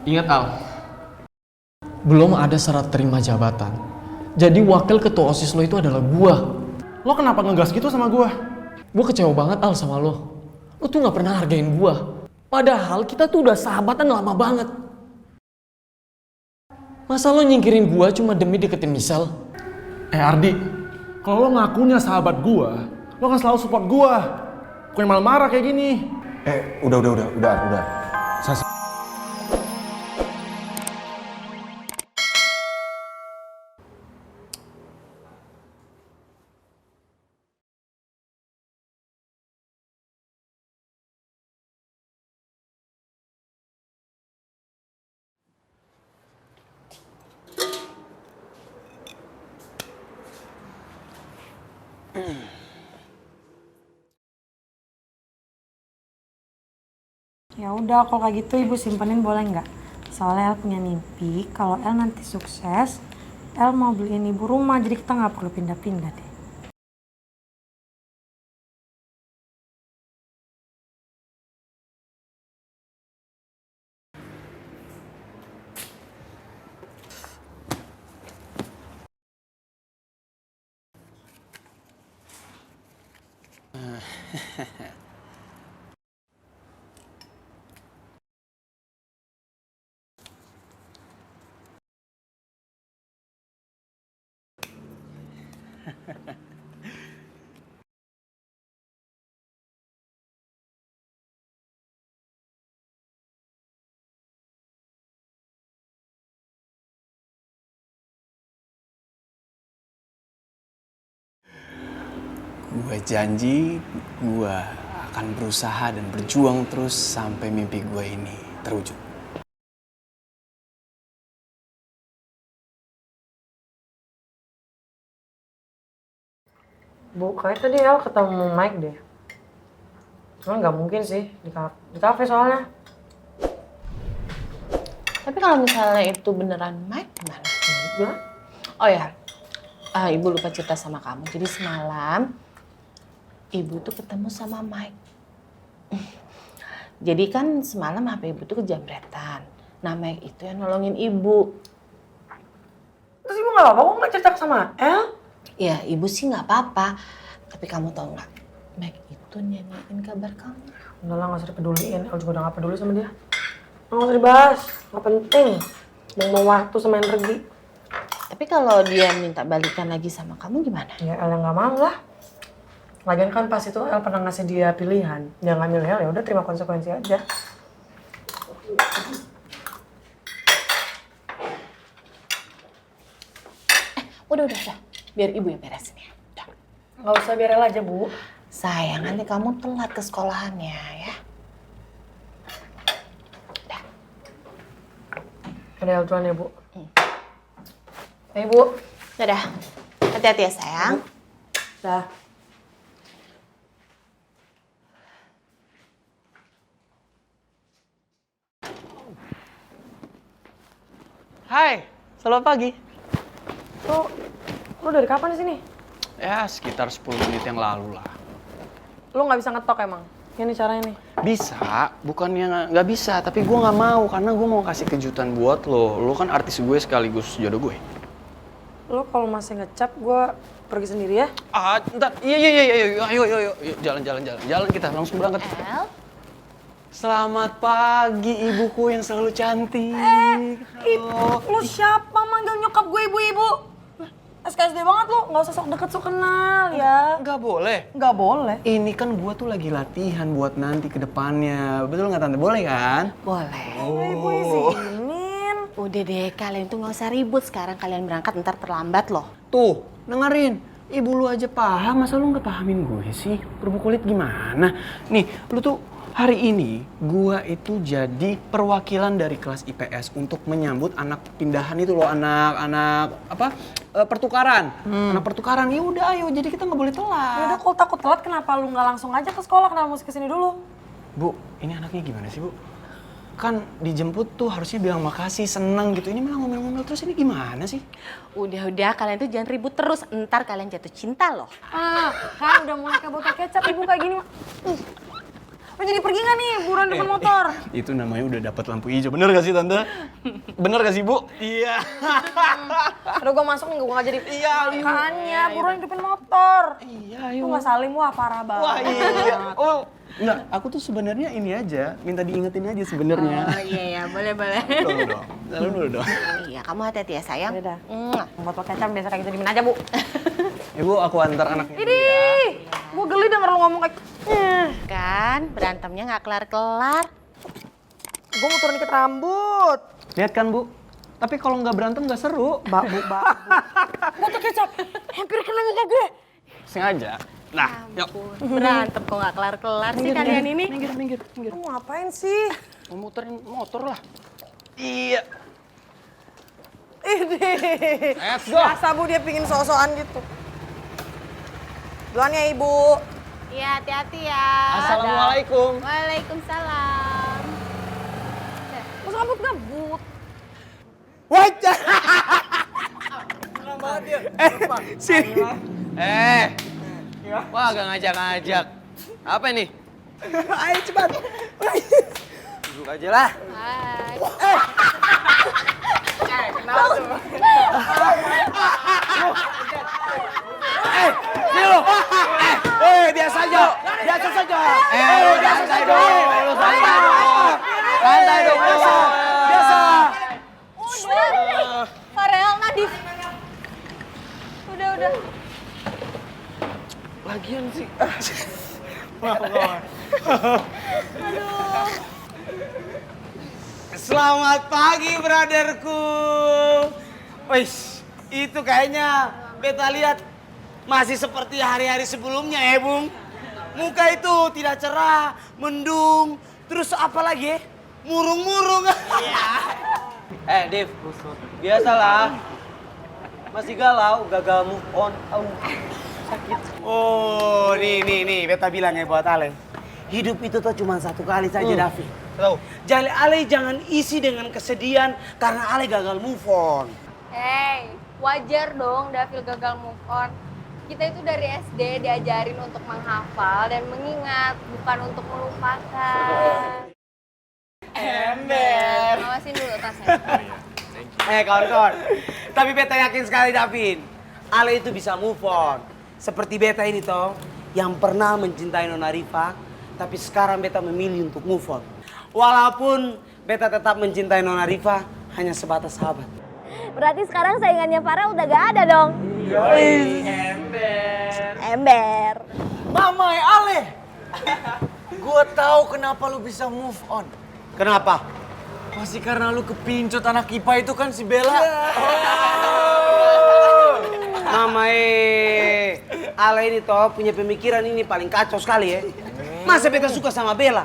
Ingat Al, belum ada syarat terima jabatan. Jadi wakil ketua OSIS lo itu adalah gua. Lo kenapa ngegas gitu sama gua? Gua kecewa banget Al sama lo. Lo tuh gak pernah hargain gua. Padahal kita tuh udah sahabatan lama banget. Masa lo nyingkirin gua cuma demi deketin Michelle? Ardi, kalau lo ngakunya sahabat gua, lo kan selalu support gua. Bukan malah marah kayak gini. Udah. Ya udah, kalau kayak gitu ibu simpenin boleh nggak? Soalnya El punya mimpi kalau El nanti sukses, El mau beliin ibu rumah, jadi kita nggak perlu pindah-pindah deh. Gue janji gue akan berusaha dan berjuang terus sampai mimpi gue ini terwujud. Bu, kayak tadi El ketemu Mike deh. Cuma nggak mungkin sih di kafe soalnya. Tapi kalau misalnya itu beneran Mike gimana? Ya? Oh ya, ibu lupa cerita sama kamu. Jadi semalam ibu tuh ketemu sama Mike. Jadi kan semalam HP ibu tuh kejamretan. Nah Mike itu yang nolongin ibu. Terus ibu nggak apa-apa kok nggak cerita sama El? Ya ibu sih nggak apa-apa. Tapi kamu tahu nggak? Mike itu nanyain kabar kamu. Udah lah, nggak usah dipeduliin. El juga udah nggak peduli sama dia. Nggak usah dibahas, nggak penting. Mau waktu sama energi. Tapi kalau dia minta balikan lagi sama kamu gimana? Ya El yang nggak mau lah. Lagian kan pas itu El pernah ngasih dia pilihan. Dia nggak milih El, ya udah terima konsekuensi aja. Udah. Biar ibu yang beresin ya. Udah. Nggak usah, biar El aja, Bu. Sayang, nanti kamu telat ke sekolahannya ya. Udah. Ada El duluan ya, Bu. Bu. Dadah. Hati-hati ya sayang. Dah. Hai, selamat pagi. Lu dari kapan di sini? Ya, sekitar 10 menit yang lalu lah. Lu nggak bisa ngetok emang? Ini caranya nih. Bisa, bukannya nggak bisa, tapi gue nggak mau karena gue mau kasih kejutan buat lo. Lo kan artis gue sekaligus jodoh gue. Lu kalau masih ngecap, gue pergi sendiri ya? Ntar, iya, ayo, jalan kita langsung berangkat. El? Selamat pagi ibuku yang selalu cantik. Ibu, lu siapa manggil nyokap gue ibu-ibu? SKSD banget lu, nggak usah sok deket sok kenal ya. Nggak boleh. Nggak boleh. Ini kan gue tuh lagi latihan buat nanti ke depannya. Betul nggak Tante? Boleh kan? Boleh. Ibu izinin. Udah deh, kalian tuh nggak usah ribut. Sekarang kalian berangkat, ntar terlambat loh. Tuh, dengerin. Ibu lu aja paham, masa lu nggak pahamin gue sih? Kerupuk kulit gimana? Nih, lu tuh hari ini gua itu jadi perwakilan dari kelas IPS untuk menyambut anak pindahan itu loh, anak pertukaran. Anak pertukaran. Ya udah ayo, jadi kita nggak boleh Ya telat. udah, kalau takut telat kenapa lu nggak langsung aja ke sekolah? Kenapa mesti kesini dulu? Bu, ini anaknya gimana sih, Bu? Kan dijemput tuh harusnya bilang makasih, seneng gitu. Ini malah ngomel-ngomel terus, ini gimana sih? Udah, kalian tuh jangan ribut terus. Ntar kalian jatuh cinta loh. Kan udah mulai kayak botol kecap ibu kayak gini. Lo jadi pergi nggak nih buruan depan motor? Itu namanya udah dapat lampu hijau. Bener gak sih Tante? Bener gak sih Bu? Iya. Aduh gue masuk nih gue nggak jadi. Iya, Makanya buruan di depan motor. Iya, Lu nggak salim, wah parah banget. Wah iya. Oh, enggak, aku tuh sebenarnya ini aja, minta diingetin aja sebenarnya. Oh iya ya, boleh. Dulu dong. Salam dulu dong. Iya, kamu hati-hati ya sayang. Udah. Botol kecap biasa kayak gitu dimin aja bu. Ibu, aku antar anaknya. Idih, gue geli denger lu ngomong kayak. Kan, berantemnya nggak kelar-kelar. Gue mau turun ikat rambut. Lihat kan Bu? Tapi kalau nggak berantem nggak seru. Bu. Botol kecap, hampir kena muka gue. Sengaja. Nah, yuk. Berantem kok nggak kelar-kelar sih kalian ini. Minggir. Lu mau ngapain sih? Mau muterin motor lah. Iya. Idih. Let's go. Biasa bu dia pingin so-soan gitu. Duluan ya ibu. Iya, hati-hati ya. Assalamualaikum. Waalaikumsalam. Masa ngebut. Wajah. Sini. Wah, gak ngajak-ngajak. Apa ini? Ayo cepat. Duduk aja lah. Hai. Biasa aja. Biasa saja. Santai dong. Santai dong. Biasa. Farel, Nadif. Udah. Lagian sih. Selamat pagi, brotherku. Wis, itu kayaknya beta lihat masih seperti hari-hari sebelumnya ya, Bung. Muka itu tidak cerah, mendung, terus apa lagi? Murung-murung. Div, biasalah. Masih galau, gagal move on. Sakit. Oh, nih, beta bilang ya buat Ale. Hidup itu tuh cuma satu kali saja, Davi. Tahu? Jadi Ale jangan isi dengan kesedihan karena Ale gagal move on. Hey, wajar dong Davil gagal move on. Kita itu dari SD diajarin untuk menghafal dan mengingat, bukan untuk melupakan. Ember. Awasin dulu tasnya. Kawan-kawan. Tapi beta yakin sekali, Davin. Ale itu bisa move on. Seperti beta ini toh, yang pernah mencintai Nona Rifa, tapi sekarang beta memilih untuk move on. Walaupun beta tetap mencintai Nona Rifa, hanya sebatas sahabat. Berarti sekarang saingannya Farah udah gak ada dong. Ember. Mamai Ale, gua tahu kenapa lu bisa move on. Kenapa? Pasti karena lu kepincut anak IPA itu kan si Bella. Mamai Ale ini toh punya pemikiran ini paling kacau sekali ya. Masa beta suka sama Bella?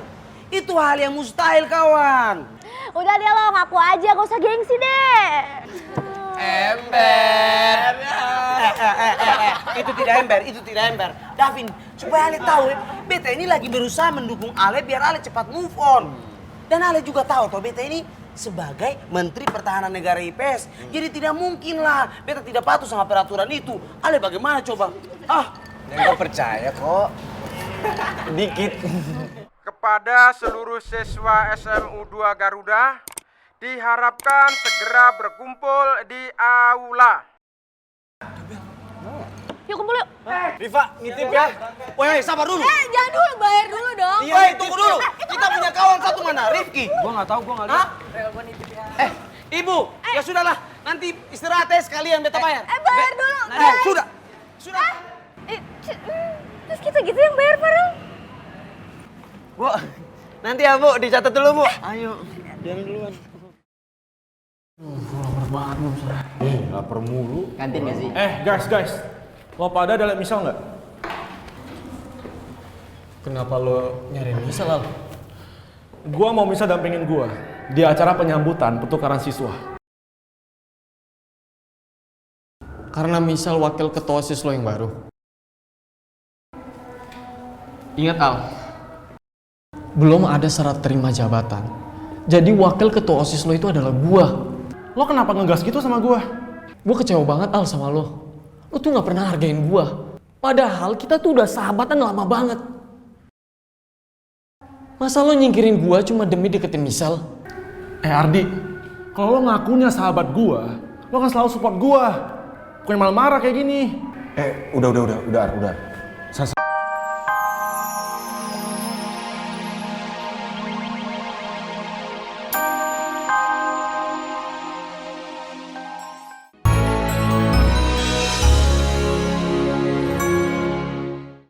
Itu hal yang mustahil, kawan. Udah deh lo, ngaku aja, gak usah gengsi deh. Ember. Itu tidak ember. Davin, supaya Ale tahu ya, beta ini lagi berusaha mendukung Ale biar Ale cepat move on. Dan Ale juga tahu toh beta ini sebagai Menteri Pertahanan Negara IPS. Jadi tidak mungkin lah beta tidak patuh sama peraturan itu. Ale bagaimana coba? Enggak percaya kok. Dikit. Kepada seluruh siswa SMU 2 Garuda, diharapkan segera berkumpul di aula. Yuk kumpul yuk. Rifa, ngintip ya. Woi, sabar dulu. Jangan dulu, bayar dulu dong. Woi, tunggu dulu. Kita punya kawan satu mana? Rifki. Gua nggak tahu, gua nggak lihat. Ibu, ya sudahlah. Nanti istirahat ya sekalian beta bayar. Bayar dulu. Sudah. Terus kita gitu yang bayar, Farel. Bu, nanti ya Bu, dicatat dulu Bu. Ayo, jangan duluan. Lapar mulu. Kantin gak sih? Guys. Lo pada ada liat misal nggak? Kenapa lo nyariin misal, Al? Gua mau misal dampingin gua di acara penyambutan pertukaran siswa. Karena misal wakil ketua OSIS lo yang baru. Ingat, Al. Belum ada syarat terima jabatan. Jadi wakil ketua OSIS lo itu adalah gua. Lo kenapa ngegas gitu sama gua? Gua kecewa banget, Al, sama lo. Lo tuh gak pernah hargain gua. Padahal kita tuh udah sahabatan lama banget. Masa lo nyingkirin gua cuma demi deketin Misal? Ardi, kalau lo ngakunya sahabat gua, lo kan selalu support gua. Bukan malah marah kayak gini. Udah.